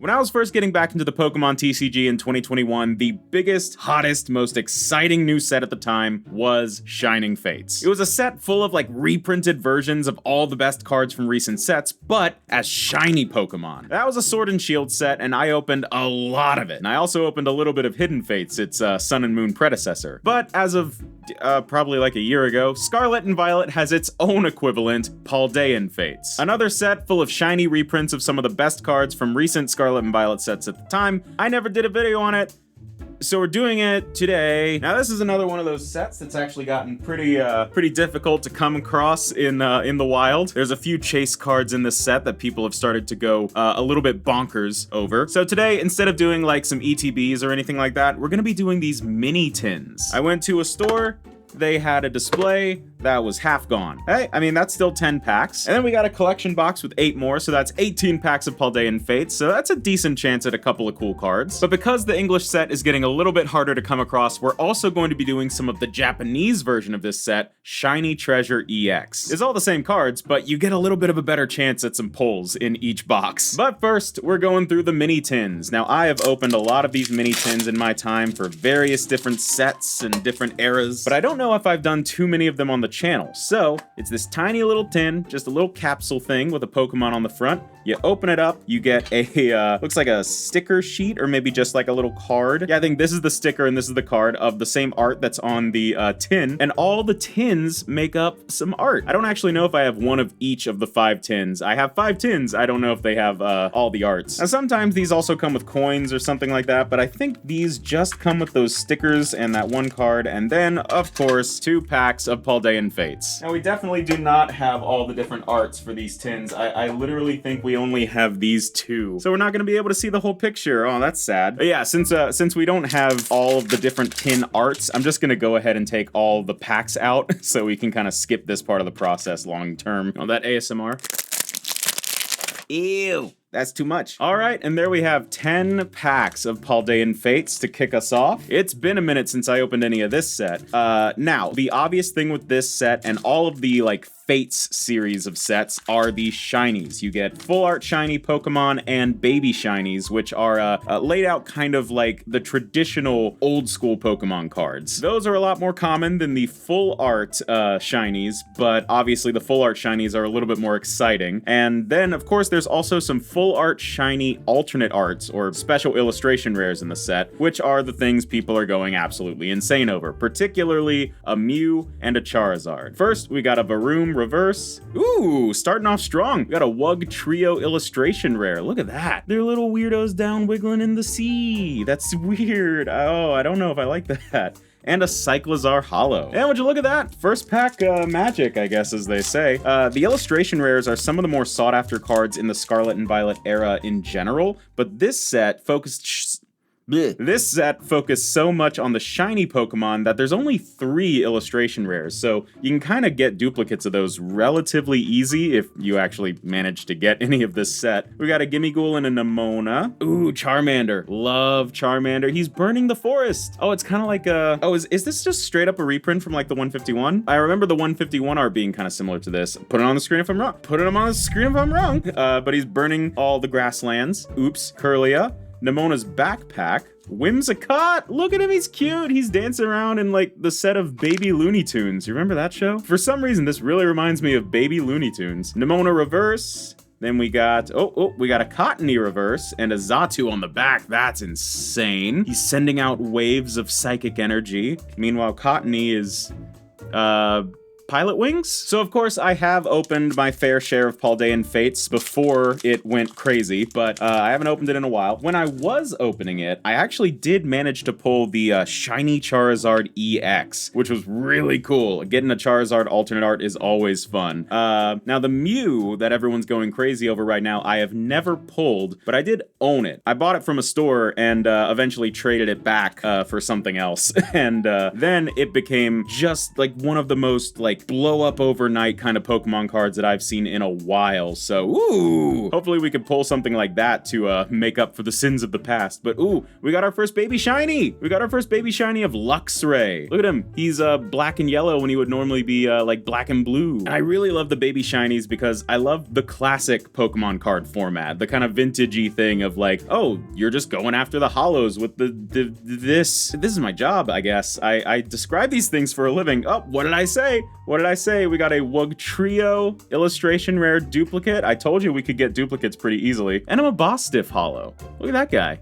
When I was first getting back into the Pokemon TCG in 2021, the biggest, hottest, most exciting new set at the time was Shining Fates. It was a set full of like reprinted versions of all the best cards from recent sets, but as shiny Pokemon. That was a Sword and Shield set, and I opened a lot of it. And I also opened a little bit of Hidden Fates, its Sun and Moon predecessor. But as of probably like a year ago, Scarlet and Violet has its own equivalent, Paldean Fates. Another set full of shiny reprints of some of the best cards from recent Scarlet and Violet sets at the time. I never did a video on it, so we're doing it today. Now this is another one of those sets that's actually gotten pretty difficult to come across in the wild. There's a few chase cards in this set that people have started to go a little bit bonkers over. So today, instead of doing like some ETBs or anything like that, we're gonna be doing these mini tins. I went to a store, they had a display that was half gone. Hey, I mean, that's still 10 packs. And then we got a collection box with 8 more, so that's 18 packs of Paldean Fates, so that's a decent chance at a couple of cool cards. But because the English set is getting a little bit harder to come across, we're also going to be doing some of the Japanese version of this set, Shiny Treasure EX. It's all the same cards, but you get a little bit of a better chance at some pulls in each box. But first, we're going through the mini tins. Now, I have opened a lot of these mini tins in my time for various different sets and different eras, but I don't know if I've done too many of them on the channel. So it's this tiny little tin, just a little capsule thing with a Pokemon on the front. You open it up, you get a, looks like a sticker sheet or maybe just like a little card. Yeah, I think this is the sticker and this is the card of the same art that's on the tin. And all the tins make up some art. I don't actually know if I have one of each of the 5 tins. I have 5 tins. I don't know if they have all the arts. Now sometimes these also come with coins or something like that, but I think these just come with those stickers and that one card. And then, of course, 2 packs of Paldean Fates. Now we definitely do not have all the different arts for these tins. I literally think we only have these 2. So we're not gonna be able to see the whole picture. Oh, that's sad. But yeah, since we don't have all of the different tin arts, I'm just gonna go ahead and take all the packs out so we can kind of skip this part of the process long term. Oh, that ASMR. Ew. That's too much. All right, and there we have 10 packs of Paldean Fates to kick us off. It's been a minute since I opened any of this set. Now, the obvious thing with this set and all of the, like, Fates series of sets are the shinies. You get full art shiny Pokemon and baby shinies, which are laid out kind of like the traditional old school Pokemon cards. Those are a lot more common than the full art shinies, but obviously the full art shinies are a little bit more exciting. And then, of course, there's also some full art shiny alternate arts or special illustration rares in the set, which are the things people are going absolutely insane over, particularly a Mew and a Charizard. First, we got a Varoom reverse. Ooh, starting off strong. We got a Wug Trio illustration rare. Look at that. They're little weirdos down wiggling in the sea. That's weird. Oh, I don't know if I like that. And a Cyclizar Holo. And would you look at that? First pack magic, I guess, as they say. The illustration rares are some of the more sought after cards in the Scarlet and Violet era in general, but this set focused so much on the shiny Pokemon that there's only 3 illustration rares, so you can kind of get duplicates of those relatively easy if you actually manage to get any of this set. We got a Gimmighoul and a Nemona. Ooh, Charmander. Love Charmander. He's burning the forest. Oh, it's kind of like a... Oh, is this just straight up a reprint from like the 151? I remember the 151 art being kind of similar to this. Put it on the screen if I'm wrong. Put it on the screen if I'm wrong. But he's burning all the grasslands. Oops. Curlia. Nemona's backpack. Whimsicott! Look at him, he's cute! He's dancing around in, like, the set of Baby Looney Tunes. You remember that show? For some reason, this really reminds me of Baby Looney Tunes. Nemona reverse. Then we got, we got a Cottony reverse and a Xatu on the back. That's insane. He's sending out waves of psychic energy. Meanwhile, Cottony is, Pilot Wings? So of course I have opened my fair share of Paldean Fates before it went crazy, but I haven't opened it in a while. When I was opening it, I actually did manage to pull the Shiny Charizard EX, which was really cool. Getting a Charizard alternate art is always fun. Now the Mew that everyone's going crazy over right now, I have never pulled, but I did own it. I bought it from a store and eventually traded it back for something else. And then it became just like one of the most like like blow up overnight kind of Pokemon cards that I've seen in a while. So, ooh, hopefully we could pull something like that to make up for the sins of the past. But ooh, we got our first baby shiny. We got our first baby shiny of Luxray. Look at him. He's black and yellow when he would normally be like black and blue. And I really love the baby shinies because I love the classic Pokemon card format, the kind of vintagey thing of like, oh, you're just going after the hollows with this is my job, I guess. I describe these things for a living. Oh, what did I say? What did I say? We got a Wugtrio illustration rare duplicate. I told you we could get duplicates pretty easily. And I'm a Boss Stiff Hollow. Look at that guy.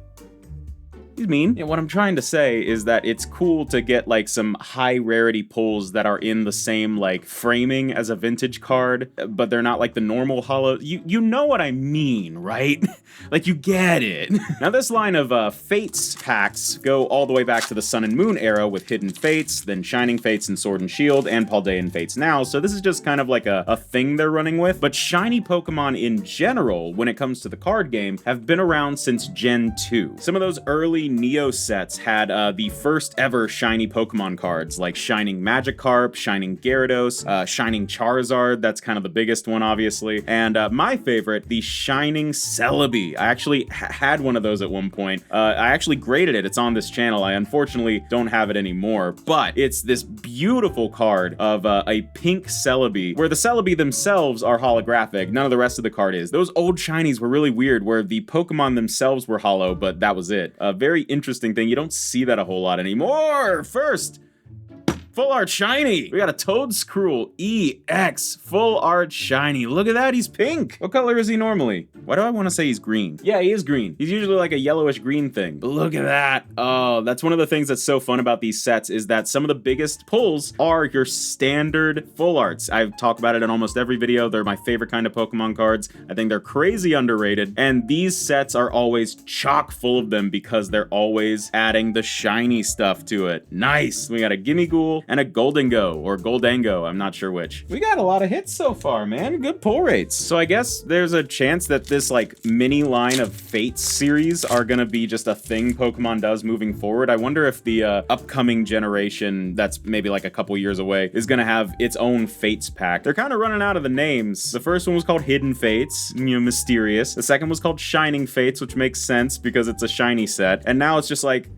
He's mean. Yeah, what I'm trying to say is that it's cool to get like some high rarity pulls that are in the same like framing as a vintage card, but they're not like the normal hollow. You know what I mean, right? Like you get it. Now this line of Fates packs go all the way back to the Sun and Moon era with Hidden Fates, then Shining Fates and Sword and Shield, and Paldean Fates now. So this is just kind of like a thing they're running with. But shiny Pokemon in general, when it comes to the card game, have been around since Gen 2. Some of those early Neo sets had the first ever shiny Pokemon cards like Shining Magikarp, Shining Gyarados, Shining Charizard, that's kind of the biggest one obviously, and my favorite, the Shining Celebi. I actually had one of those at one point. I actually graded it, it's on this channel. I unfortunately don't have it anymore, but it's this beautiful card of a pink Celebi, where the Celebi themselves are holographic, none of the rest of the card is. Those old shinies were really weird, where the Pokemon themselves were hollow, but that was it. Very interesting thing. You don't see that a whole lot anymore. First, full art shiny. We got a Toedscruel EX full art shiny. Look at that, he's pink. What color is he normally? Why do I want to say he's green? Yeah, he is green. He's usually like a yellowish green thing. But look at that. Oh, that's one of the things that's so fun about these sets is that some of the biggest pulls are your standard full arts. I've talked about it in almost every video. They're my favorite kind of Pokemon cards. I think they're crazy underrated. And these sets are always chock full of them because they're always adding the shiny stuff to it. Nice. We got a Gimmighoul and a Goldengo, or Goldango, I'm not sure which. We got a lot of hits so far, man. Good pull rates. So I guess there's a chance that this like mini line of Fates series are gonna be just a thing Pokemon does moving forward. I wonder if the upcoming generation, that's maybe like a couple years away, is gonna have its own Fates pack. They're kind of running out of the names. The first one was called Hidden Fates, you know, mysterious. The second was called Shining Fates, which makes sense because it's a shiny set. And now it's just like,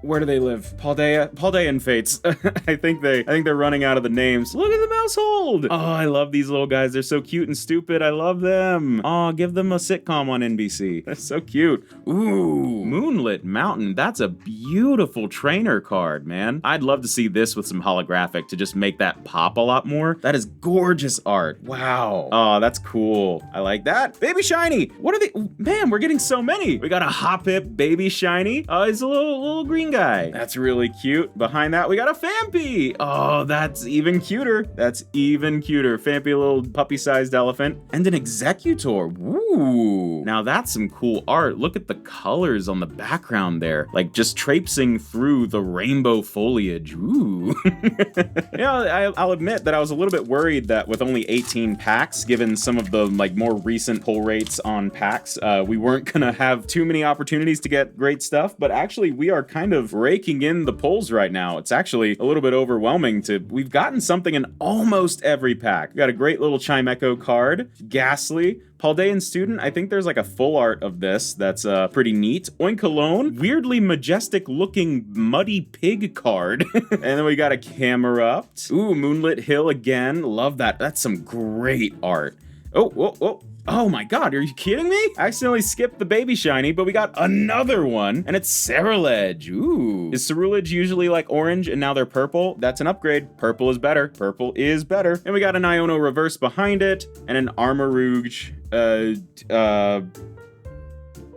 where do they live? Paldean Fates. I think they're running out of the names. Look at the Mousehold! Oh, I love these little guys. They're so cute and stupid. I love them. Oh, give them a sitcom on NBC. That's so cute. Ooh, Moonlit Mountain. That's a beautiful trainer card, man. I'd love to see this with some holographic to just make that pop a lot more. That is gorgeous art. Wow. Oh, that's cool. I like that. Baby Shiny. What are they? Man, we're getting so many. We got a Hoppip Baby Shiny. He's a little green guy. That's really cute. Behind that, we got a Phanpy. Oh, that's even cuter. That's even cuter. Phanpy, a little puppy-sized elephant. And an Executor. Ooh. Now that's some cool art. Look at the colors on the background there. Like just traipsing through the rainbow foliage. Ooh. You know, I'll admit that I was a little bit worried that with only 18 packs, given some of the like more recent pull rates on packs, we weren't gonna have too many opportunities to get great stuff, but actually we are kind of raking in the pulls right now. It's actually a little bit overwhelming we've gotten something in almost every pack. We got a great little Chimecho card, Ghastly, Paldean Student. I think there's like a full art of this that's pretty neat. Oinkologne, weirdly majestic looking Muddy Pig card. And then we got a Camerupt. Ooh, Moonlit Hill again. Love that. That's some great art. Oh, whoa, whoa. Oh my god, are you kidding me? I accidentally skipped the baby shiny, but we got another one, and it's Ceruledge. Ooh. Is Ceruledge usually like orange and now they're purple? That's an upgrade. Purple is better. Purple is better. And we got an Iono reverse behind it, and an Armarouge,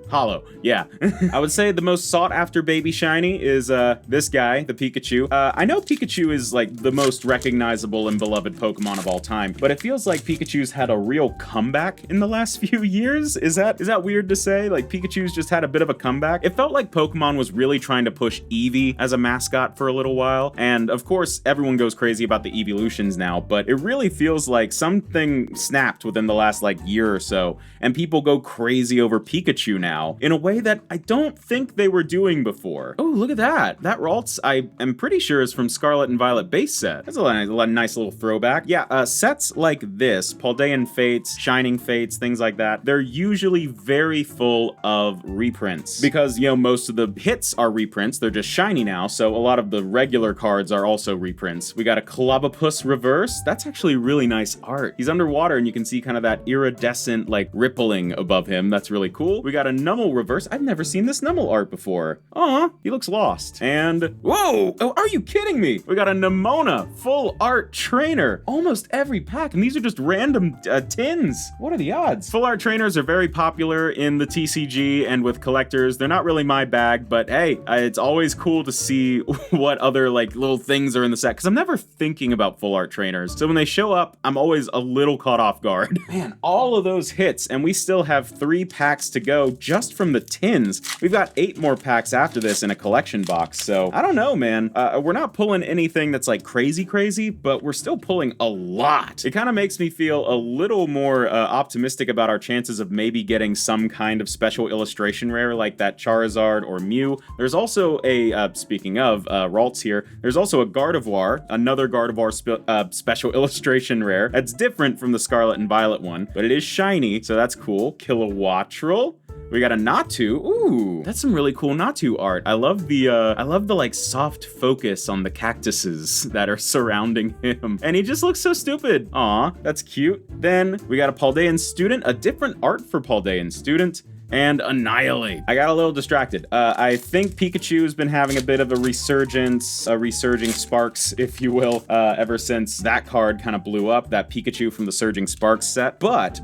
hollow, yeah. I would say the most sought after baby shiny is this guy, the Pikachu. I know Pikachu is like the most recognizable and beloved Pokemon of all time, but it feels like Pikachu's had a real comeback in the last few years. Is that weird to say? Like Pikachu's just had a bit of a comeback. It felt like Pokemon was really trying to push Eevee as a mascot for a little while, and of course everyone goes crazy about the evolutions now, but it really feels like something snapped within the last like year or so, and people go crazy over Pikachu now. now in a way that I don't think they were doing before. Oh, look at that. That Ralts, I am pretty sure, is from Scarlet and Violet base set. That's a nice little throwback. Yeah, sets like this, Paldean Fates, Shining Fates, things like that, they're usually very full of reprints because, you know, most of the hits are reprints. They're just shiny now, so a lot of the regular cards are also reprints. We got a Clobopus reverse. That's actually really nice art. He's underwater and you can see kind of that iridescent, like, rippling above him. That's really cool. We got a Numel reverse. I've never seen this Numel art before. Aw, he looks lost. And, whoa! Oh, are you kidding me? We got a Nemona full art trainer. Almost every pack, and these are just random tins. What are the odds? Full art trainers are very popular in the TCG and with collectors. They're not really my bag, but hey, it's always cool to see what other, like, little things are in the set, because I'm never thinking about full art trainers. So when they show up, I'm always a little caught off guard. Man, all of those hits, and we still have 3 packs to go just from the tins. We've got 8 more packs after this in a collection box, so I don't know, man. We're not pulling anything that's like crazy, but we're still pulling a lot. It kind of makes me feel a little more optimistic about our chances of maybe getting some kind of special illustration rare like that Charizard or Mew. There's also a, speaking of Ralts here, there's also a Gardevoir, another Gardevoir special illustration rare. That's different from the Scarlet and Violet one, but it is shiny, so that's cool. Kilowattrel. We got a Natu. Ooh, that's some really cool Natu art. I love the like soft focus on the cactuses that are surrounding him. And he just looks so stupid. Aw, that's cute. Then we got a Paldean Student, a different art for Paldean Student. And Annihilate. I got a little distracted. I think Pikachu has been having a bit of a resurgence, resurging Sparks, if you will, ever since that card kind of blew up, that Pikachu from the Surging Sparks set. But,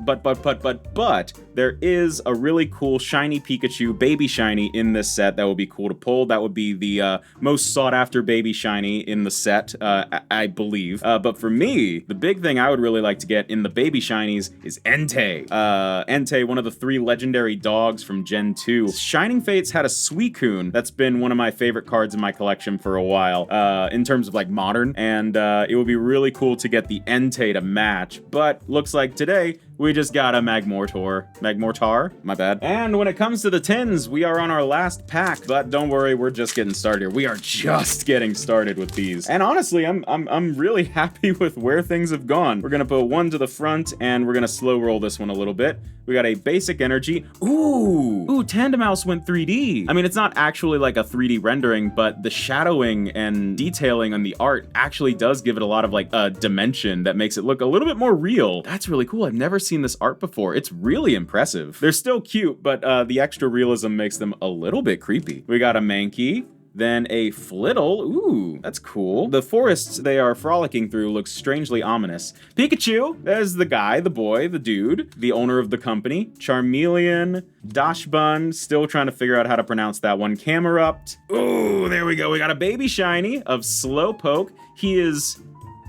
there is a really cool shiny Pikachu, baby shiny, in this set that would be cool to pull. That would be the most sought after baby shiny in the set, I believe. But for me, the big thing I would really like to get in the baby shinies is Entei. Entei, one of the 3 legendary dogs from Gen 2. Shining Fates had a Suicune that's been one of my favorite cards in my collection for a while, in terms of like modern, and it would be really cool to get the Entei to match, but looks like today we just got a Magmortar, my bad. And when it comes to the tins, we are on our last pack, but don't worry, we're just getting started here. We are just getting started with these. And honestly, I'm really happy with where things have gone. We're gonna put one to the front, and we're gonna slow roll this one a little bit. We got a basic energy. Ooh, Tandemaus went 3D. I mean, it's not actually like a 3D rendering, but the shadowing and detailing on the art actually does give it a lot of like a dimension that makes it look a little bit more real. That's really cool. I've never seen this art before. It's really impressive. They're still cute, but the extra realism makes them a little bit creepy. We got a Mankey. Then a Flittle. Ooh, that's cool. The forests they are frolicking through looks strangely ominous. Pikachu, there's the guy, the boy, the dude, the owner of the company. Charmeleon, Dachshund, still trying to figure out how to pronounce that one. Camerupt. Ooh, there we go. We got a baby shiny of Slowpoke. He is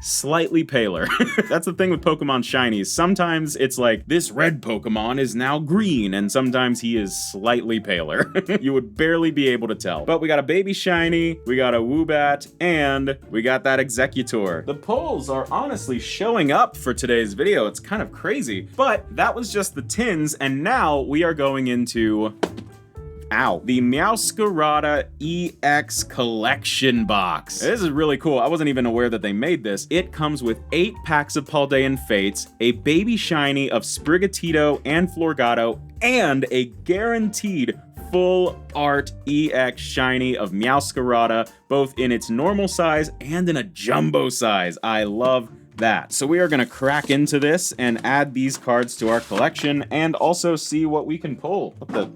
slightly paler. That's the thing with Pokemon shinies. Sometimes it's like, this red Pokemon is now green, and sometimes he is slightly paler. You would barely be able to tell. But we got a baby shiny, we got a Woobat, and we got that Executor. The polls are honestly showing up for today's video. It's kind of crazy. But that was just the tins, and now we are going into the Meowscarada EX collection box. This is really cool. I wasn't even aware that they made this. It comes with 8 packs of Paldean Fates, a baby shiny of Sprigatito and Florgato, and a guaranteed full art EX shiny of Meowscarada, both in its normal size and in a jumbo size. I love that. So we are going to crack into this and add these cards to our collection and also see what we can pull. What the...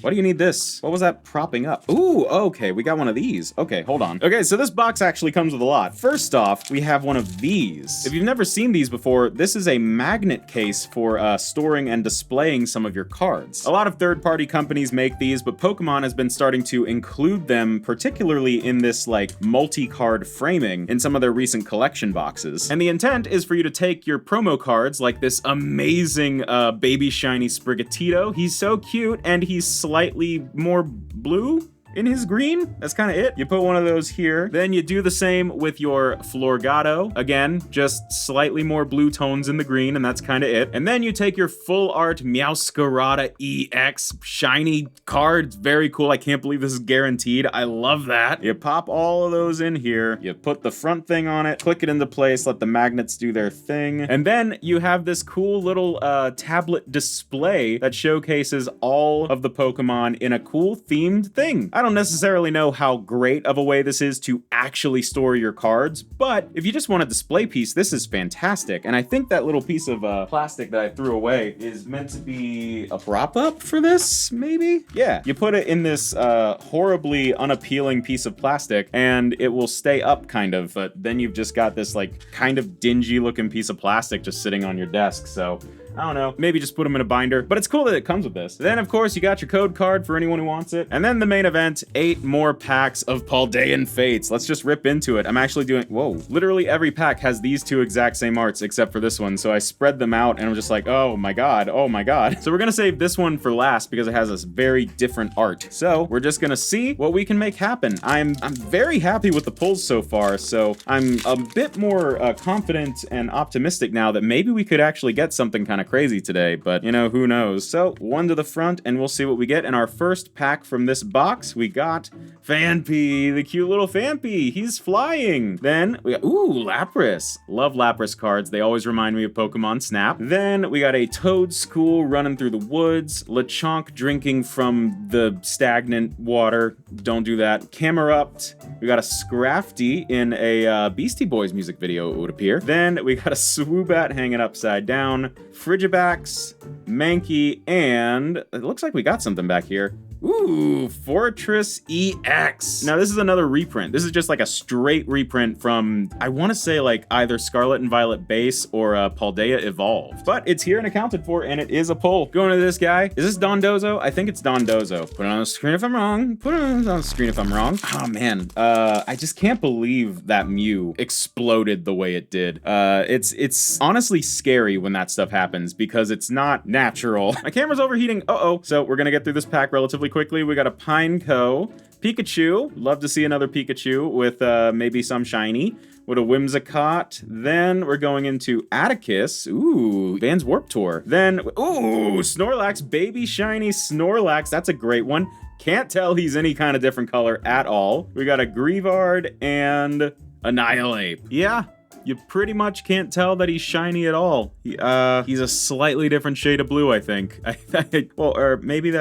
Why do you need this? What was that propping up? Ooh, okay, we got one of these. Okay, hold on. Okay, so this box actually comes with a lot. First off, we have one of these. If you've never seen these before, this is a magnet case for storing and displaying some of your cards. A lot of third-party companies make these, but Pokemon has been starting to include them, particularly in this like multi-card framing in some of their recent collection boxes. And the intent is for you to take your promo cards, like this amazing baby shiny Sprigatito. He's so cute, and he's slightly more blue. in his green. That's kind of it. You put one of those here. Then you do the same with your Florgato. Again, just slightly more blue tones in the green, and that's kind of it. And then you take your full art Meowscarada EX shiny card. It's very cool. I can't believe this is guaranteed. I love that. You pop all of those in here. You put the front thing on it, click it into place, let the magnets do their thing. And then you have this cool little tablet display that showcases all of the Pokemon in a cool themed thing. I don't necessarily know how great of a way this is to actually store your cards, but if you just want a display piece, this is fantastic. And I think that little piece of plastic that I threw away is meant to be a prop up for this, maybe? Yeah, you put it in this horribly unappealing piece of plastic and it will stay up kind of, but then you've just got this like kind of dingy looking piece of plastic just sitting on your desk, so I don't know, maybe just put them in a binder, but it's cool that it comes with this. Then, of course, you got your code card for anyone who wants it. And then the main event, 8 more packs of Paldean Fates. Let's just rip into it. I'm actually doing, whoa, literally every pack has these 2 exact same arts except for this one. So I spread them out and I'm just like, oh my God, oh my God. So we're gonna save this one for last because it has this very different art. So we're just gonna see what we can make happen. I'm very happy with the pulls so far, so I'm a bit more confident and optimistic now that maybe we could actually get something kind of crazy today, but you know, who knows. So 1 to the front and we'll see what we get. In our first pack from this box, we got Phanpy, the cute little Phanpy. He's flying. Then we got, ooh, Lapras. Love Lapras cards. They always remind me of Pokemon Snap. Then we got a Toadscool running through the woods, Lechonk drinking from the stagnant water. Don't do that. Camerupt. We got a Scrafty in a Beastie Boys music video, it would appear. Then we got a Swoobat hanging upside down, Frigibax, Mankey, and it looks like we got something back here. Ooh, Fortress EX. Now this is another reprint. This is just like a straight reprint from, I want to say like either Scarlet and Violet base or Paldea Evolved. But it's here and accounted for, and it is a pull. Going to this guy. Is this Dondozo? I think it's Dondozo. Put it on the screen if I'm wrong. Put it on the screen if I'm wrong. Oh man, I just can't believe that Mew exploded the way it did. It's honestly scary when that stuff happens because it's not natural. My camera's overheating. Uh-oh. So we're gonna get through this pack relatively quickly. We got a Pineco, Pikachu. Love to see another Pikachu with maybe some shiny. With a Whimsicott. Then we're going into Atticus. Ooh, Van's Warp Tour. Then, ooh, Snorlax, baby shiny Snorlax. That's a great one. Can't tell he's any kind of different color at all. We got a Grievard and Annihilate. Yeah. You pretty much can't tell that he's shiny at all. He's a slightly different shade of blue, I think. Well, or maybe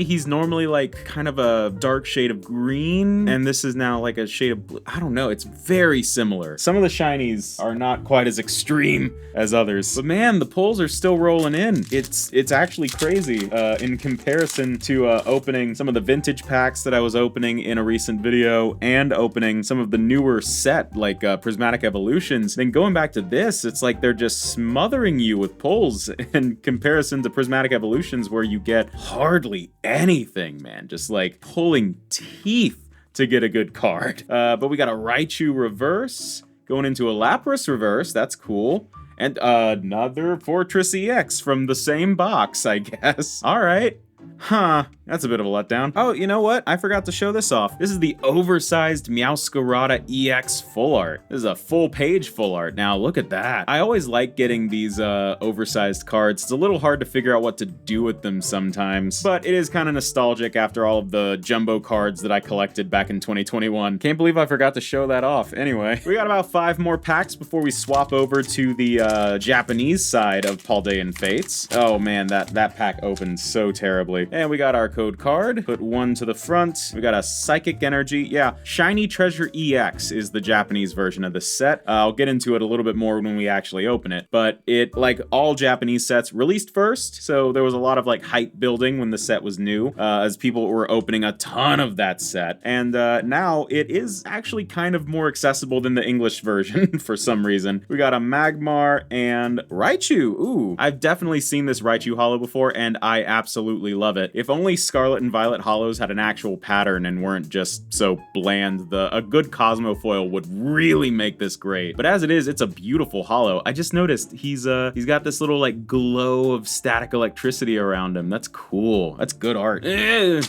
he's normally like kind of a dark shade of green, and this is now like a shade of blue. I don't know, it's very similar. Some of the shinies are not quite as extreme as others, but man, the pulls are still rolling in. It's actually crazy in comparison to opening some of the vintage packs that I was opening in a recent video and opening some of the newer set like Prismatic Evolutions. Then going back to this, it's like they're just smothering you with pulls in comparison to Prismatic Evolutions where you get hardly anything, man. Just like pulling teeth to get a good card. But we got a Raichu reverse, going into a Lapras reverse. That's cool. And another Fortress EX from the same box, I guess. All right. Huh, that's a bit of a letdown. Oh, you know what? I forgot to show this off. This is the oversized Meowscarada EX full art. This is a full page full art. Now, look at that. I always like getting these oversized cards. It's a little hard to figure out what to do with them sometimes, but it is kind of nostalgic after all of the jumbo cards that I collected back in 2021. Can't believe I forgot to show that off. Anyway, we got about 5 more packs before we swap over to the Japanese side of Paldean Fates. Oh man, that pack opened so terribly. And we got our code card. Put 1 to the front. We got a Psychic Energy. Yeah, Shiny Treasure EX is the Japanese version of this set. I'll get into it a little bit more when we actually open it. But it, like all Japanese sets, released first. So there was a lot of like hype building when the set was new, as people were opening a ton of that set. And now it is actually kind of more accessible than the English version for some reason. We got a Magmar and Raichu. Ooh, I've definitely seen this Raichu holo before, and I absolutely love it. If only Scarlet and Violet Hollows had an actual pattern and weren't just so bland, a good Cosmo foil would really make this great. But as it is, it's a beautiful holo. I just noticed he's got this little like glow of static electricity around him. That's cool. That's good art. And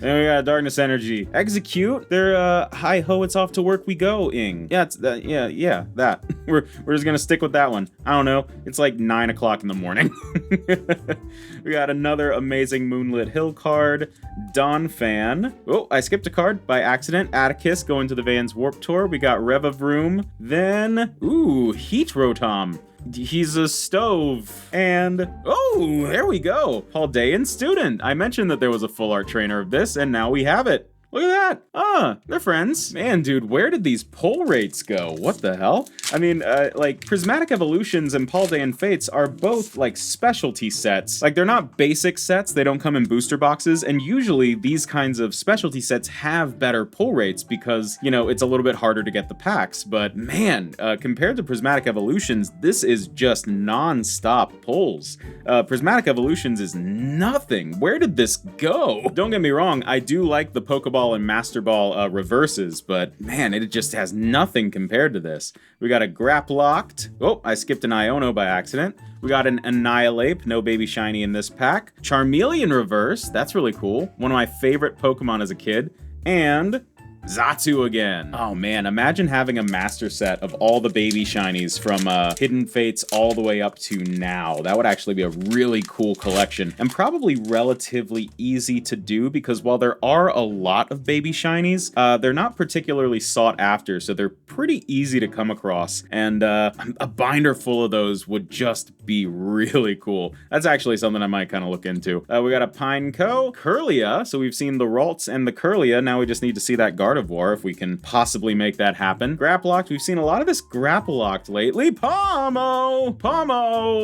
we got Darkness Energy. Execute. They're hi ho, it's off to work we go ing. Yeah, it's that. Yeah, that. We're just gonna stick with that one. I don't know. It's like 9 o'clock in the morning. We got another amazing Moonlit Hill card. Dawn Fan. Oh, I skipped a card by accident. Atticus going to the Vans Warp Tour. We got Rev of Room. Then, ooh, Heat Rotom. He's a stove. And, oh, there we go. Paldean Student. I mentioned that there was a full art trainer of this, and now we have it. Look at that. They're friends. Man, dude, where did these pull rates go? What the hell? I mean, like, Prismatic Evolutions and Paldean Fates are both, like, specialty sets. Like, they're not basic sets. They don't come in booster boxes. And usually, these kinds of specialty sets have better pull rates because, you know, it's a little bit harder to get the packs. But, man, compared to Prismatic Evolutions, this is just non-stop pulls. Prismatic Evolutions is nothing. Where did this go? Don't get me wrong, I do like the Pokeball and Master Ball reverses, but man, it just has nothing compared to this. We got a Graplocked. Oh, I skipped an Iono by accident. We got an Annihilate, no baby shiny in this pack. Charmeleon reverse, that's really cool. One of my favorite Pokemon as a kid. And Xatu again. Oh man, imagine having a master set of all the baby shinies from Hidden Fates all the way up to now. That would actually be a really cool collection and probably relatively easy to do because while there are a lot of baby shinies, they're not particularly sought after, so they're pretty easy to come across. And a binder full of those would just be really cool. That's actually something I might kind of look into. We got a Pineco, Kirlia, so we've seen the Ralts and the Kirlia. Now we just need to see that Gardevoir if we can possibly make that happen. Grapplocked, we've seen a lot of this Grapplocked lately. Pomo!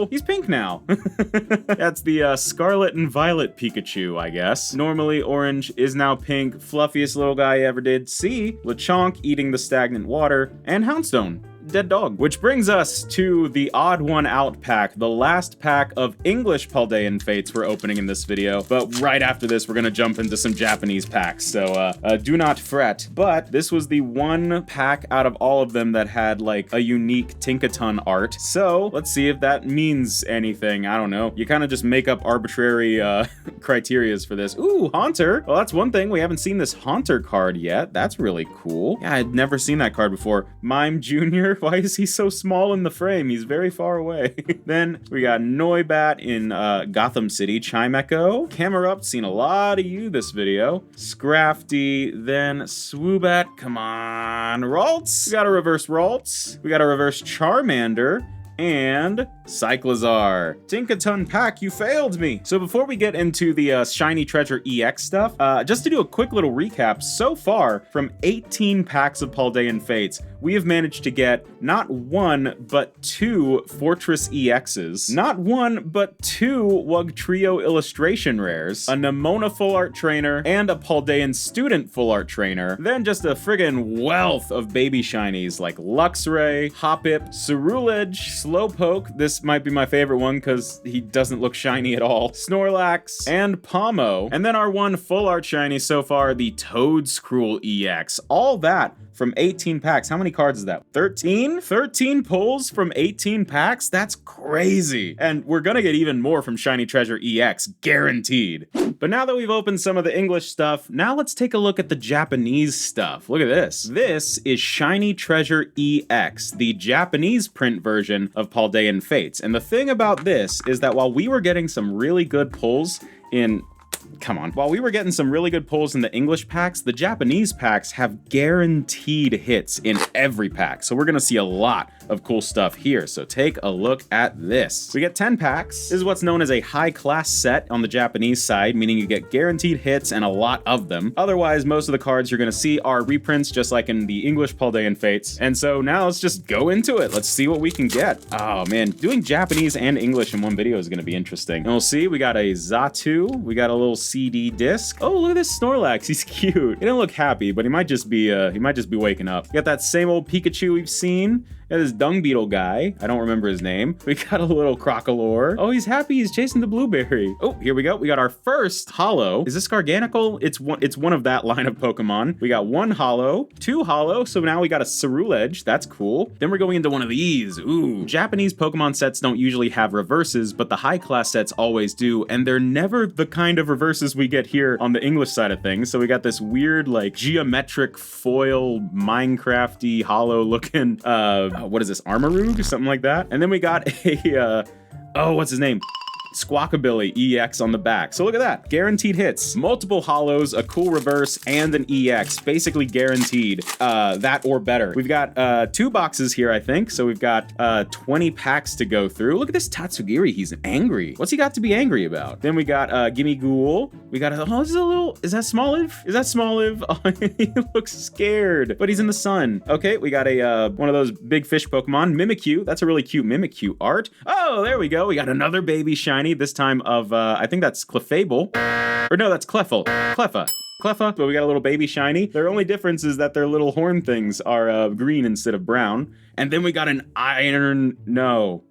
He's pink now. That's the Scarlet and Violet Pikachu, I guess. Normally orange is now pink. Fluffiest little guy I ever did see. Lechonk eating the stagnant water. And Houndstone. Dead dog. Which brings us to the odd one out pack, the last pack of English Paldean Fates we're opening in this video, but right after this we're gonna jump into some Japanese packs, so do not fret. But this was the one pack out of all of them that had like a unique Tinkaton art, so let's see if that means anything. I don't know. You kind of just make up arbitrary criterias for this. Ooh, Haunter. Well, that's one thing. We haven't seen this Haunter card yet. That's really cool. Yeah, I'd never seen that card before. Mime Jr. Why is he so small in the frame? He's very far away. Then we got Noibat in Gotham City, Chimecho. Camerupt, seen a lot of you this video. Scrafty, then Swoobat, come on. Ralts, we got a reverse Ralts. We got a reverse Charmander. And Cyclizar. Tinkaton pack, you failed me. So before we get into the Shiny Treasure EX stuff, just to do a quick little recap, so far from 18 packs of Paldean Fates, we have managed to get not one, but two Fortress EXs, not one, but two Wugtrio illustration rares, a Nemona full art trainer, and a Paldean student full art trainer, then just a friggin' wealth of baby shinies like Luxray, Hoppip, Cerulege, Slowpoke, this might be my favorite one because he doesn't look shiny at all, Snorlax, and Pomo. And then our one full art shiny so far, the Toedscruel EX. All that from 18 packs. How many cards is that? 13? 13 pulls from 18 packs? That's crazy. And we're gonna get even more from Shiny Treasure EX, guaranteed. But now that we've opened some of the English stuff, now let's take a look at the Japanese stuff. Look at this. This is Shiny Treasure EX, the Japanese print version of Paldean Fates. And the thing about this is that while we were getting some really good pulls in... While we were getting some really good pulls in the English packs, the Japanese packs have guaranteed hits in every pack. So we're gonna see a lot of cool stuff here. So take a look at this. We get 10 packs. This is what's known as a high class set on the Japanese side, meaning you get guaranteed hits and a lot of them. Otherwise, most of the cards you're gonna see are reprints, just like in the English Paldean Fates. And so now let's just go into it. Let's see what we can get. Oh man, doing Japanese and English in one video is gonna be interesting. And we'll see, we got a Xatu, we got a little CD disc. Oh, look at this Snorlax, he's cute. He didn't look happy, but he might just be waking up. We got that same old Pikachu we've seen. got this dung beetle guy. I don't remember his name. We got a little Crocalor. Oh, he's happy. He's chasing the blueberry. Oh, here we go. We got our first holo. Is this Garganical? It's one of that line of Pokemon. We got one holo, two holo. So now we got a Ceruledge. That's cool. Then we're going into one of these. Ooh. Japanese Pokemon sets don't usually have reverses, but the high class sets always do. And they're never the kind of reverses we get here on the English side of things. So we got this weird, like, geometric foil, Minecrafty, holo looking, what is this, Armarouge or something like that? And then we got a, what's his name? Squawkabilly EX on the back. So look at that. Guaranteed hits. Multiple holos, a cool reverse, and an EX. Basically guaranteed that or better. We've got 2 boxes here, I think. So we've got 20 packs to go through. Look at this Tatsugiri. He's angry. What's he got to be angry about? Then we got Gimme Ghoul. We got is that Smoliv? Is that Smoliv? Oh, he looks scared, but he's in the sun. Okay, we got a one of those big fish Pokemon. Mimikyu. That's a really cute Mimikyu art. Oh, there we go. We got another baby shiny. This time of, I think that's Clefable. Or no, that's Cleffa. But we got a little baby shiny. Their only difference is that their little horn things are green instead of brown. And then we got an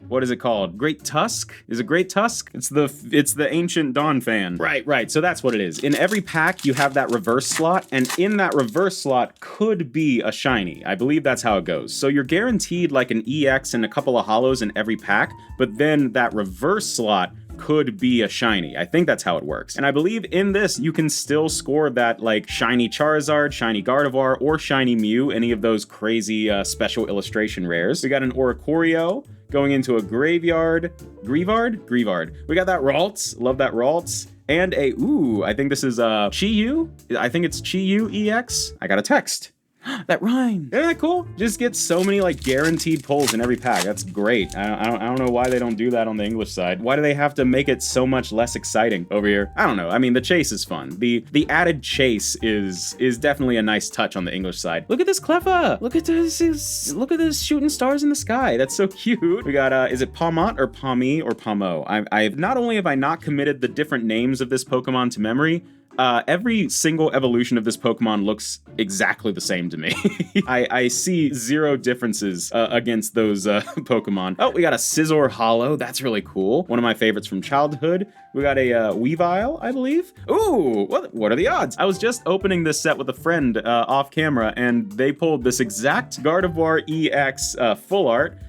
what is it called? Great Tusk? Is it Great Tusk? It's the Ancient Dawn fan. Right. So that's what it is. In every pack, you have that reverse slot, and in that reverse slot could be a shiny. I believe that's how it goes. So you're guaranteed like an EX and a couple of holos in every pack, but then that reverse slot could be a shiny. I think that's how it works. And I believe in this, you can still score that like shiny Charizard, shiny Gardevoir, or shiny Mew, any of those crazy special illustration rares. We got an Oricorio going into a Graveyard. Greavard. We got that Ralts. Love that Ralts. And I think this is Chi-Yu. I think it's Chi-Yu EX. I got a text. That rhymed. Isn't that cool? Just get so many like guaranteed pulls in every pack. That's great. I don't know why they don't do that on the English side. Why do they have to make it so much less exciting over here? I don't know. I mean, the chase is fun. The added chase is definitely a nice touch on the English side. Look at this Cleffa. Look at this shooting stars in the sky. That's so cute. We got is it Palmont or Palmy or Palmo? I've not only have I not committed the different names of this Pokemon to memory, every single evolution of this Pokemon looks exactly the same to me. I see zero differences against those Pokemon. Oh, we got a Scizor Holo. That's really cool. One of my favorites from childhood. We got a Weavile, I believe. Ooh, what are the odds? I was just opening this set with a friend off camera, and they pulled this exact Gardevoir EX full art.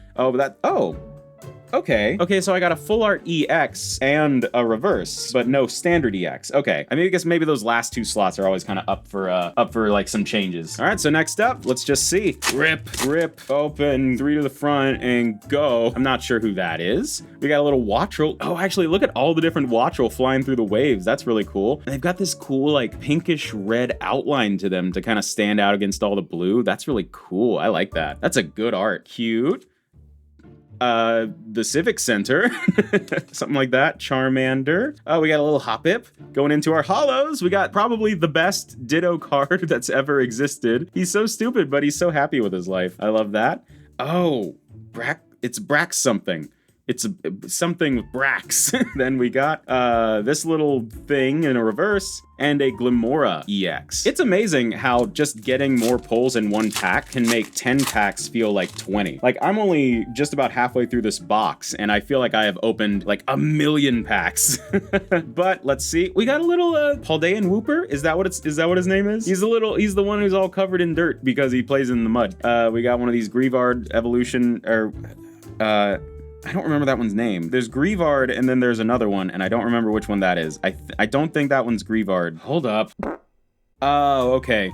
Okay, so I got a full art EX and a reverse, but no standard EX. Okay, I guess maybe those last 2 slots are always kind of up for like some changes. All right, so next up, let's just see. Rip, open, 3 to the front, and go. I'm not sure who that is. We got a little Wattrel. Oh, actually, look at all the different Wattrel flying through the waves. That's really cool. And they've got this cool like pinkish red outline to them to kind of stand out against all the blue. That's really cool. I like that. That's a good art. Cute. The Civic Center, something like that. Charmander. Oh, we got a little Hoppip. Going into our holos, we got probably the best Ditto card that's ever existed. He's so stupid, but he's so happy with his life. I love that. Oh, it's Brax something. It's something with Brax. Then we got this little thing in a reverse and a Glimora EX. It's amazing how just getting more pulls in one pack can make 10 packs feel like 20. Like I'm only just about halfway through this box and I feel like I have opened like 1,000,000 packs. But let's see. We got a little Paldean Wooper. Is that what his name is? He's the one who's all covered in dirt because he plays in the mud. We got one of these Greavard evolution I don't remember that one's name. There's Greavard, and then there's another one, and I don't remember which one that is. I don't think that one's Greavard. Hold up. Oh, okay.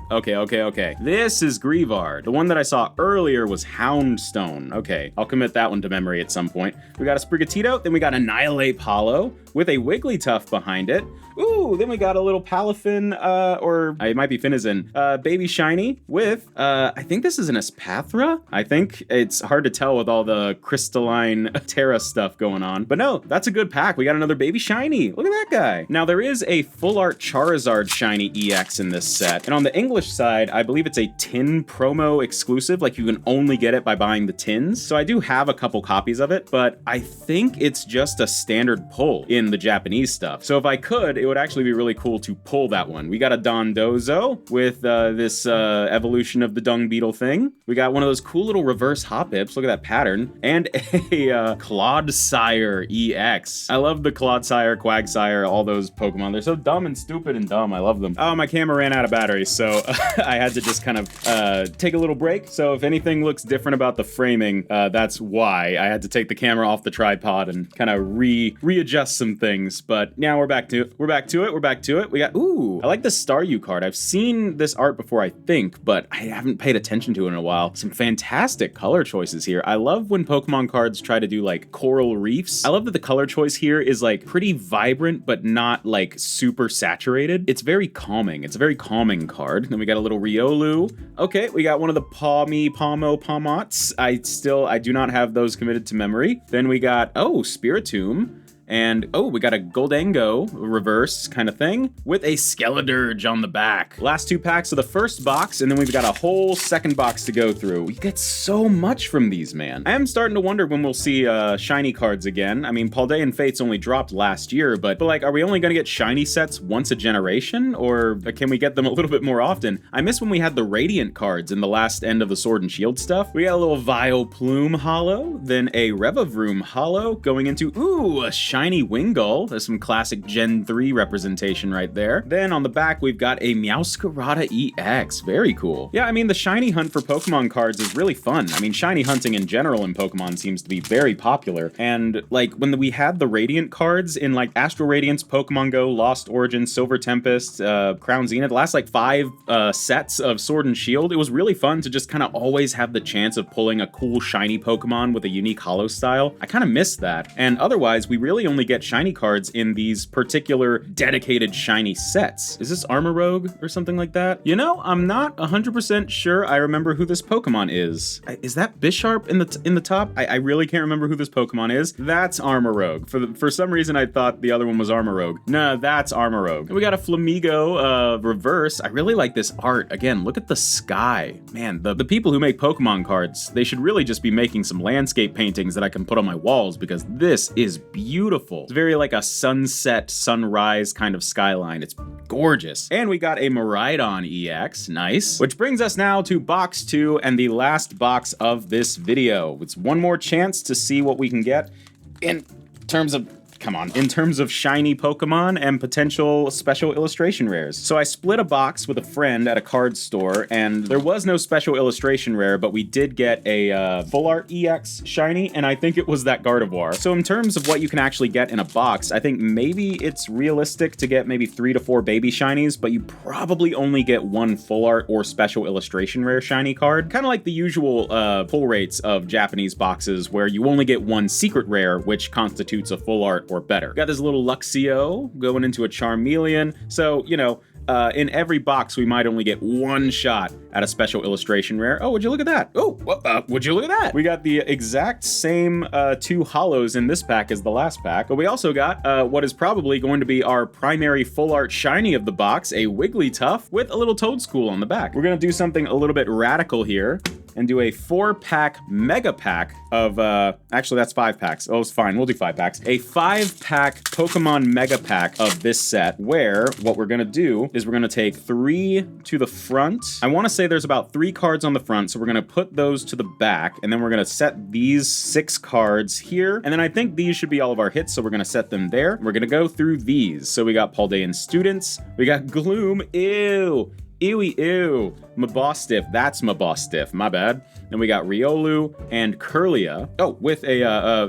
This is Greavard. The one that I saw earlier was Houndstone. Okay, I'll commit that one to memory at some point. We got a Sprigatito, then we got Annihilate Hollow with a Wigglytuff behind it. Ooh, then we got a little Palafin, or it might be Finizen, Baby Shiny with, I think this is an Espathra? I think it's hard to tell with all the crystalline Terra stuff going on. But no, that's a good pack. We got another Baby Shiny. Look at that guy. Now, there is a full art Charizard Shiny EX in this set. And on the English side, I believe it's a tin promo exclusive. Like, you can only get it by buying the tins. So I do have a couple copies of it, but I think it's just a standard pull in the Japanese stuff. So if I could, it would actually actually be really cool to pull that one. We got a Dondozo with this evolution of the dung beetle thing. We got one of those cool little reverse Hoppips. Look at that pattern. And a Clodsire EX. I love the Clodsire, Quagsire, all those Pokemon. They're so dumb and stupid and dumb. I love them. Oh, my camera ran out of battery, so I had to just kind of take a little break. So if anything looks different about the framing, that's why. I had to take the camera off the tripod and kind of readjust some things. But now we're back to it. We're back to it. We got, ooh, I like the Staryu card. I've seen this art before, I think, but I haven't paid attention to it in a while. Some fantastic color choices here. I love when Pokemon cards try to do like coral reefs. I love that the color choice here is like pretty vibrant, but not like super saturated. It's very calming. It's a very calming card. Then we got a little Riolu. Okay, we got one of the Pomots. I do not have those committed to memory. Then we got, oh, Spiritomb. And, oh, we got a Goldango reverse kind of thing with a Skeledirge on the back. Last two packs of the first box, and then we've got a whole second box to go through. We get so much from these, man. I am starting to wonder when we'll see shiny cards again. I mean, Paldean Fates only dropped last year, but like, are we only gonna get shiny sets once a generation? Or can we get them a little bit more often? I miss when we had the Radiant cards in the last end of the Sword and Shield stuff. We got a little Vileplume holo, then a Revavroom holo going into, ooh, a shiny Wingull. There's some classic Gen 3 representation right there. Then on the back, we've got a Meowscarada EX. Very cool. Yeah, I mean, the shiny hunt for Pokemon cards is really fun. I mean, shiny hunting in general in Pokemon seems to be very popular. And like when we had the Radiant cards in like Astral Radiance, Pokemon Go, Lost Origins, Silver Tempest, Crown Zenith, the last like 5 sets of Sword and Shield, it was really fun to just kind of always have the chance of pulling a cool shiny Pokemon with a unique holo style. I kind of missed that. And otherwise, we really only get shiny cards in these particular dedicated shiny sets. Is this Armorogue or something like that? You know, I'm not 100% sure I remember who this Pokemon is. Is that Bisharp in the top? I really can't remember who this Pokemon is. That's Armorogue. For some reason, I thought the other one was Armorogue. No, that's Armorogue. And we got a Flamigo reverse. I really like this art. Again, look at the sky. Man, the people who make Pokemon cards, they should really just be making some landscape paintings that I can put on my walls because this is beautiful. It's very like a sunset, sunrise kind of skyline. It's gorgeous. And we got a Miraidon EX, nice. Which brings us now to box 2 and the last box of this video. It's one more chance to see what we can get in terms of in terms of shiny Pokemon and potential special illustration rares. So I split a box with a friend at a card store, and there was no special illustration rare, but we did get a Full Art EX shiny, and I think it was that Gardevoir. So in terms of what you can actually get in a box, I think maybe it's realistic to get maybe 3 to 4 baby shinies, but you probably only get 1 Full Art or special illustration rare shiny card. Kind of like the usual pull rates of Japanese boxes, where you only get 1 secret rare, which constitutes a Full Art or better. Got this little Luxio going into a Charmeleon. So, you know, in every box, we might only get 1 shot at a special illustration rare. Oh, would you look at that? Oh, would you look at that? We got the exact same 2 holos in this pack as the last pack, but we also got what is probably going to be our primary full art shiny of the box, a Wigglytuff with a little Toedscool on the back. We're gonna do something a little bit radical here and do a 4-pack mega pack of, actually that's 5 packs. Oh, it's fine, we'll do 5 packs. A 5-pack Pokemon mega pack of this set, where what we're gonna do is we're gonna take 3 to the front. I wanna say there's about 3 cards on the front, so we're gonna put those to the back, and then we're gonna set these 6 cards here, and then I think these should be all of our hits, so we're gonna set them there. We're gonna go through these. So we got Paldean Students, we got Gloom, ew, ewy, ew. Mabostiff, that's Mabostiff, my bad. Then we got Riolu and Curlia. Oh, with a, I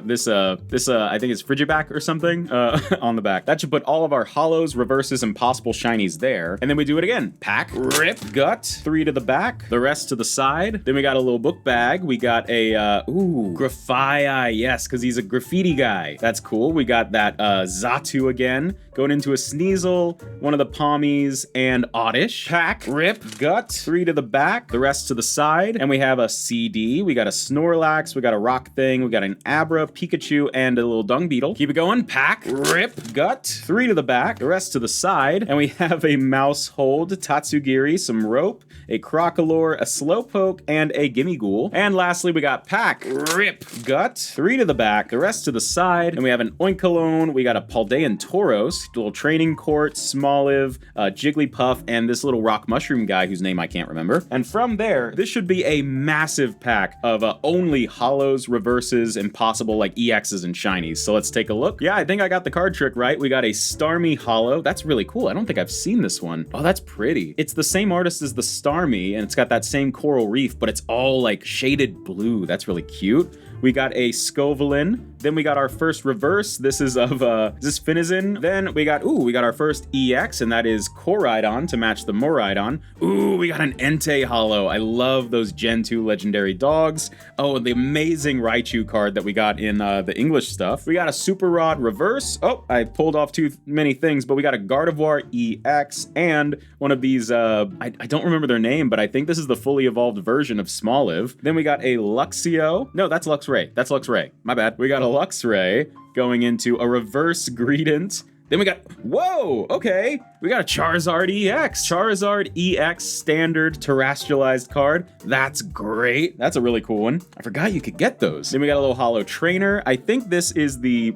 think it's Frigiback or something, on the back. That should put all of our holos, reverses, and possible shinies there. And then we do it again. Pack, rip, gut, 3 to the back, the rest to the side. Then we got a little book bag. We got a, Grafaiai, yes, because he's a graffiti guy. That's cool. We got that, Xatu again, going into a Sneasel, one of the Pommies, and Oddish. Pack, rip, gut, 3 3 to the back, the rest to the side, and we have a CD, we got a Snorlax, we got a Rock Thing, we got an Abra, Pikachu, and a little Dung Beetle. Keep it going, pack, rip, gut, 3 to the back, the rest to the side, and we have a Mousehold, Tatsugiri, some Rope, a Crocolore, a Slowpoke, and a Gimmighoul. And lastly, we got pack, rip, gut, 3 to the back, the rest to the side, and we have an Oinkologne, we got a Paldean Tauros, little Training Court, Smoliv, Jigglypuff, and this little rock mushroom guy whose name I can't remember. And from there, this should be a massive pack of only holos, reverses, and possible like EXs and shinies. So let's take a look. Yeah, I think I got the card trick right. We got a Starmie holo. That's really cool. I don't think I've seen this one. Oh, that's pretty. It's the same artist as the Starmie, and it's got that same coral reef, but it's all like shaded blue. That's really cute. We got a Scovillain. Then we got our first reverse. This is of, is this Finizen? Then we got our first EX, and that is Koraidon to match the Miraidon. Ooh, we got an Entei holo. I love those Gen 2 legendary dogs. Oh, and the amazing Raichu card that we got in the English stuff. We got a Super Rod reverse. Oh, I pulled off too many things, but we got a Gardevoir EX and one of these, I don't remember their name, but I think this is the fully evolved version of Smoliv. Then we got a Luxio. No, that's Luxray. That's Luxray. My bad. We got a Luxray going into a reverse Greedent. Then we got, whoa, okay. We got a Charizard EX. Charizard EX standard terrestrialized card. That's great. That's a really cool one. I forgot you could get those. Then we got a little holo trainer. I think this is the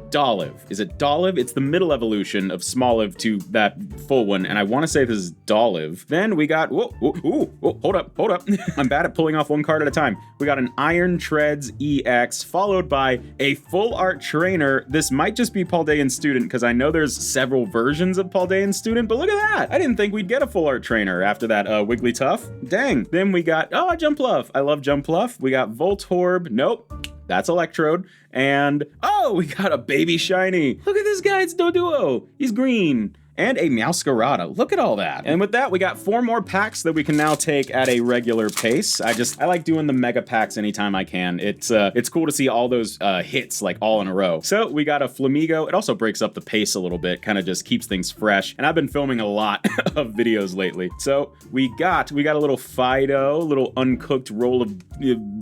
Dolive. Is it Dolive? It's the middle evolution of Smoliv to that full one, and I want to say this is Dolive. Then we got, whoa, hold up. I'm bad at pulling off one card at a time. We got an Iron Treads EX, followed by a full art trainer. This might just be Paldean Student, because I know there's several versions of Paldean Student, but look at that. I didn't think we'd get a full art trainer after that Wigglytuff. Dang. Then we got, Jumpluff. I love Jumpluff. We got Voltorb. Nope. That's Electrode. And, we got a baby shiny. Look at this guy, it's Doduo. He's green. And a Meowscarada. Look at all that. And with that, we got 4 more packs that we can now take at a regular pace. I like doing the mega packs anytime I can. It's cool to see all those hits like all in a row. So we got a Flamigo. It also breaks up the pace a little bit, kind of just keeps things fresh. And I've been filming a lot of videos lately. So we got a little Fido, little uncooked roll of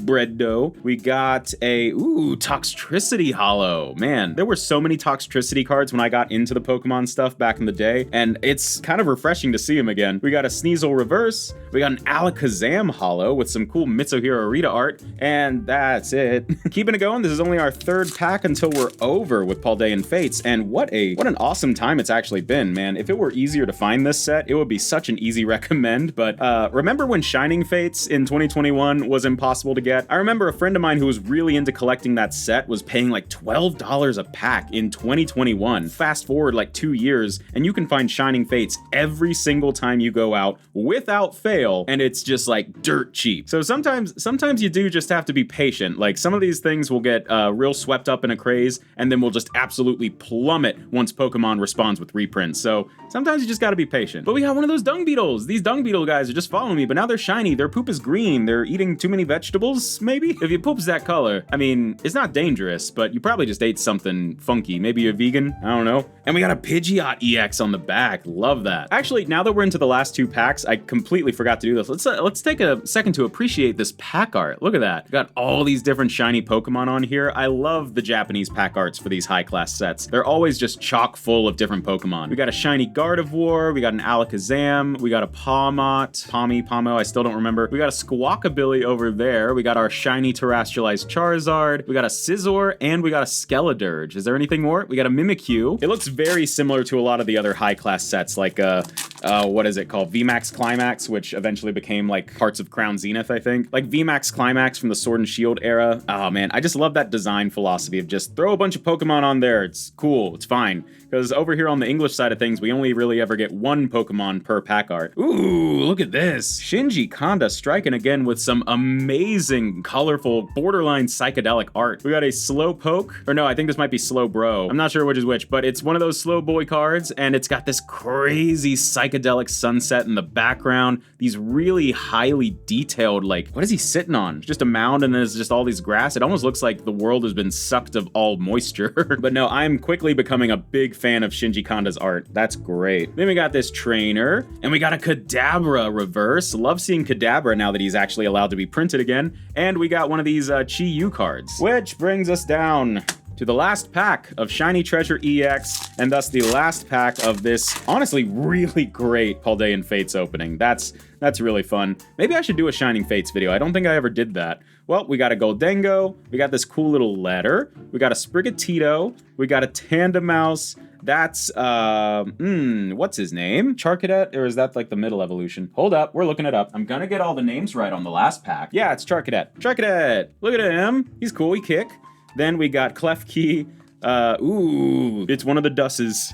bread dough. We got a Toxtricity holo. Man, there were so many Toxtricity cards when I got into the Pokemon stuff back in the day, and it's kind of refreshing to see him again. We got a Sneasel reverse, we got an Alakazam holo with some cool Mitsuhiro Arita art, and that's it. Keeping it going, this is only our 3rd pack until we're over with Paldean Fates, and what an awesome time it's actually been, man. If it were easier to find this set, it would be such an easy recommend, but remember when Shining Fates in 2021 was impossible to get? I remember a friend of mine who was really into collecting that set was paying like $12 a pack in 2021. Fast forward like 2 years, and you can find Shining Fates every single time you go out without fail, and it's just like dirt cheap. So sometimes you do just have to be patient. Like some of these things will get real swept up in a craze, and then will just absolutely plummet once Pokemon responds with reprints. So sometimes you just gotta be patient. But we got one of those Dung Beetles. These Dung Beetle guys are just following me, but now they're shiny. Their poop is green. They're eating too many vegetables, maybe? If your poop's that color, I mean, it's not dangerous, but you probably just ate something funky. Maybe you're vegan? I don't know. And we got a Pidgeot EX on the back. Love that. Actually, now that we're into the last 2 packs, I completely forgot to do this. Let's take a second to appreciate this pack art. Look at that. We got all these different shiny Pokemon on here. I love the Japanese pack arts for these high-class sets. They're always just chock full of different Pokemon. We got a shiny Gardevoir, we got an Alakazam, we got a Pomo, I still don't remember. We got a Squawkabilly over there. We got our shiny terrestrialized Charizard. We got a Scizor, and we got a Skeledirge. Is there anything more? We got a Mimikyu. It looks very similar to a lot of the other high-class sets, like what is it called? VMAX Climax, which eventually became like parts of Crown Zenith, I think. Like VMAX Climax from the Sword and Shield era. Oh man, I just love that design philosophy of just throw a bunch of Pokemon on there. It's cool, it's fine. Because over here on the English side of things, we only really ever get 1 Pokemon per pack art. Ooh, look at this. Shinji Kanda striking again with some amazing, colorful, borderline psychedelic art. We got a Slowpoke, or no, I think this might be Slowbro. I'm not sure which is which, but it's one of those slow boy cards, and it's got this crazy psychedelic psychedelic sunset in the background, these really highly detailed, like, what is he sitting on? Just a mound and there's just all these grass. It almost looks like the world has been sucked of all moisture. But no, I'm quickly becoming a big fan of Shinji Kanda's art. That's great. Then we got this trainer, and we got a Kadabra reverse. Love seeing Kadabra now that he's actually allowed to be printed again. And we got one of these Chi-Yu cards, which brings us down to the last pack of Shiny Treasure EX, and thus the last pack of this honestly really great Paldean Fates opening. That's really fun. Maybe I should do a Shining Fates video. I don't think I ever did that. Well, we got a Goldengo, we got this cool little letter, we got a Sprigatito, we got a Tandemaus. That's, what's his name? Charcadet, or is that like the middle evolution? Hold up, we're looking it up. I'm gonna get all the names right on the last pack. Yeah, it's Charcadet. Charcadet! Look at him! He's cool, he kick. Then we got Klefki. It's one of the Dusses.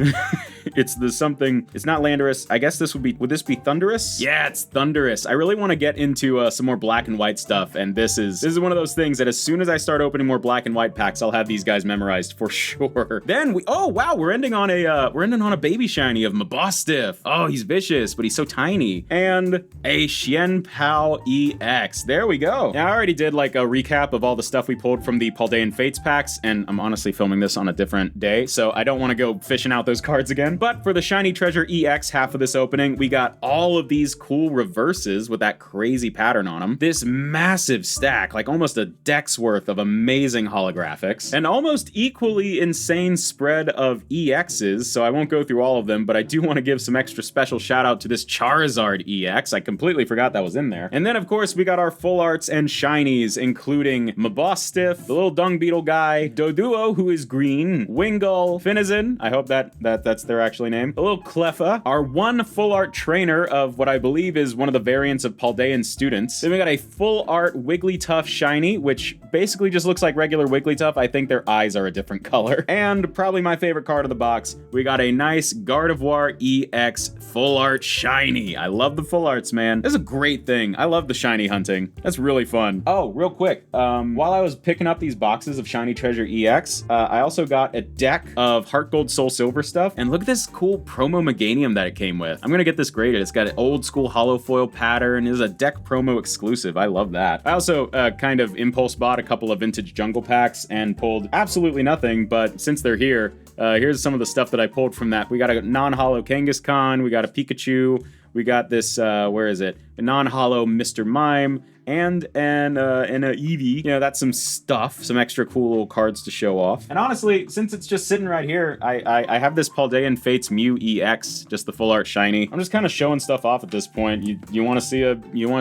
It's the something, it's not Landorus. I guess would this be Thundurus? Yeah, it's Thundurus. I really want to get into some more black and white stuff, and this is one of those things that as soon as I start opening more black and white packs, I'll have these guys memorized for sure. Then oh wow, we're ending on a baby shiny of Mabostiff. Oh, he's vicious, but he's so tiny. And a Xianpao EX. There we go. Now, I already did like a recap of all the stuff we pulled from the Paldean Fates packs, and I'm honestly filming this on a different day, so I don't want to go fishing out those cards again. But for the Shiny Treasure EX half of this opening, we got all of these cool reverses with that crazy pattern on them. This massive stack, like almost a deck's worth of amazing holographics. An almost equally insane spread of EXs, so I won't go through all of them, but I do want to give some extra special shout out to this Charizard EX. I completely forgot that was in there. And then, of course, we got our full arts and shinies, including Mabostiff, the little dung beetle guy, Doduo, who is green, Wingull, Finizen, I hope that's their actual name, a little Cleffa, our one full art trainer of what I believe is one of the variants of Paldean students. Then we got a full art Wigglytuff shiny, which basically just looks like regular Wigglytuff. I think their eyes are a different color. And probably my favorite card of the box, we got a nice Gardevoir EX full art shiny. I love the full arts, man. This is a great thing. I love the shiny hunting. That's really fun. Oh, real quick, while I was picking up these boxes of Shiny Treasure EX, I also got a deck of Heart Gold Soul Silver stuff, and look at this cool promo Meganium that it came with. I'm gonna get this graded. It's got an old school hollow foil pattern. It is a deck promo exclusive. I love that. I also kind of impulse bought a couple of vintage jungle packs and pulled absolutely nothing, but since they're here, here's some of the stuff that I pulled from that. We got a non-hollow Kangaskhan, we got a Pikachu, we got this, where is it? A non-hollow Mr. Mime, and a Eevee. You know, that's some stuff, some extra cool little cards to show off. And honestly, since it's just sitting right here, I have this Paldean Fates Mew EX, just the full art shiny. I'm just kind of showing stuff off at this point. You want to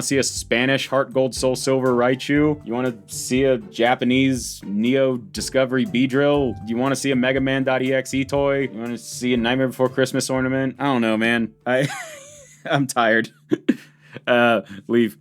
see a Spanish Heart Gold Soul Silver Raichu? You want to see a Japanese Neo Discovery Beedrill? You want to see a Mega Man.exe toy? You want to see a Nightmare Before Christmas ornament? I don't know, man. I'm tired. Leave.